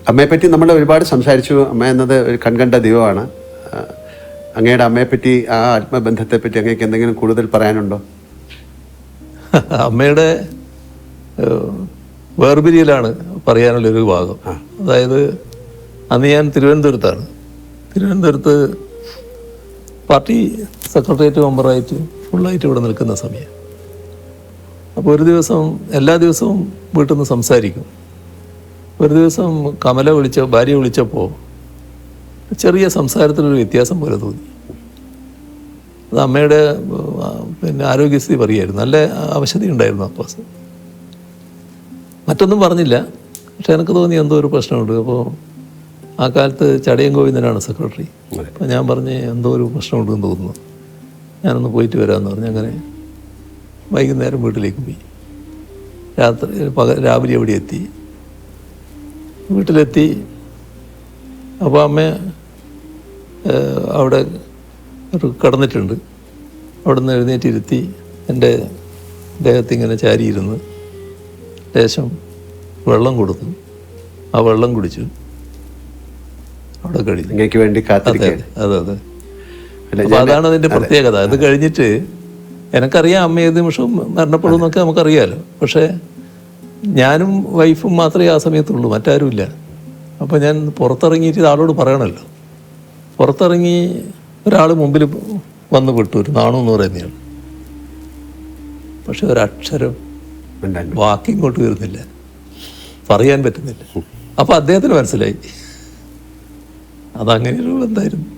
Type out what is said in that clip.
അമ്മയെപ്പറ്റി നമ്മൾ ഒരുപാട് സംസാരിച്ചു. അമ്മ എന്നത് ഒരു കൺകണ്ട ദൈവമാണ്. അങ്ങയുടെ അമ്മയെപ്പറ്റി, ആ ആത്മബന്ധത്തെപ്പറ്റി അങ്ങേക്ക് എന്തെങ്കിലും കൂടുതൽ പറയാനുണ്ടോ? അമ്മയുടെ വേർപിരിയലാണ് പറയാനുള്ളൊരു ഭാഗം. അതായത് അന്ന് ഞാൻ തിരുവനന്തപുരത്താണ്. തിരുവനന്തപുരത്ത് പാർട്ടി സെക്രട്ടേറിയറ്റ് മെമ്പറായിട്ട് ഫുള്ളായിട്ട് ഇവിടെ നിൽക്കുന്ന സമയം. അപ്പോൾ ഒരു ദിവസം, എല്ലാ ദിവസവും വീട്ടിൽ നിന്ന് സംസാരിക്കും. ഒരു ദിവസം ഭാര്യ വിളിച്ചപ്പോൾ ചെറിയ സംസാരത്തിലൊരു വ്യത്യാസം പോലെ തോന്നി. അത് അമ്മയുടെ ആരോഗ്യസ്ഥിതി പറയുമായിരുന്നു. നല്ല അവശത ഉണ്ടായിരുന്നു അപ്പോൾ. മറ്റൊന്നും പറഞ്ഞില്ല, പക്ഷെ എനിക്ക് തോന്നി എന്തോ ഒരു പ്രശ്നമുണ്ട്. അപ്പോൾ ആ കാലത്ത് ചടയം ഗോവിന്ദനാണ് സെക്രട്ടറി. അപ്പോൾ ഞാൻ പറഞ്ഞ് എന്തോ ഒരു പ്രശ്നമുണ്ടെന്ന് തോന്നുന്നു, ഞാനൊന്ന് പോയിട്ട് വരാമെന്ന് പറഞ്ഞ് അങ്ങനെ വൈകുന്നേരം വീട്ടിലേക്ക് പോയി. രാവിലെ അവിടെ എത്തി. വീട്ടിലെത്തി. അപ്പോൾ അമ്മ അവിടെ കിടന്നിട്ടുണ്ട്. അവിടെ നിന്ന് എഴുന്നേറ്റിരുത്തി എൻ്റെ ദേഹത്തിങ്ങനെ ചാരിയിരുന്ന് ലേശം വെള്ളം കൊടുത്തു. ആ വെള്ളം കുടിച്ചു. അവിടെ കഴിഞ്ഞു. അങ്ങേക്ക് വേണ്ടി കാത്തിരിക്കുകയാണ്. അതെ. അപ്പോൾ അതാണ് അതിൻ്റെ പ്രത്യേകത. അത് കഴിഞ്ഞിട്ട് എനിക്കറിയാം അമ്മ ഏത് നിമിഷവും മരണപ്പെടും എന്നൊക്കെ നമുക്കറിയാമല്ലോ. പക്ഷേ ഞാനും വൈഫും മാത്രമേ ആ സമയത്തുള്ളൂ, മറ്റാരുമില്ല. അപ്പോൾ ഞാൻ പുറത്തിറങ്ങിയിട്ട് ആളോട് പറയണമല്ലോ. പുറത്തിറങ്ങി ഒരാൾ മുമ്പിൽ വന്ന് വിട്ടു, ഒരു നാണു എന്ന് പറയുന്നയാൾ. പക്ഷെ ഒരക്ഷരം വാക്കിങ്ങോട്ട് വരുന്നില്ല, പറയാൻ പറ്റുന്നില്ല. അപ്പോൾ അദ്ദേഹത്തിന് മനസ്സിലായി അതങ്ങനെയൊരു ബന്ധമായിരുന്നു.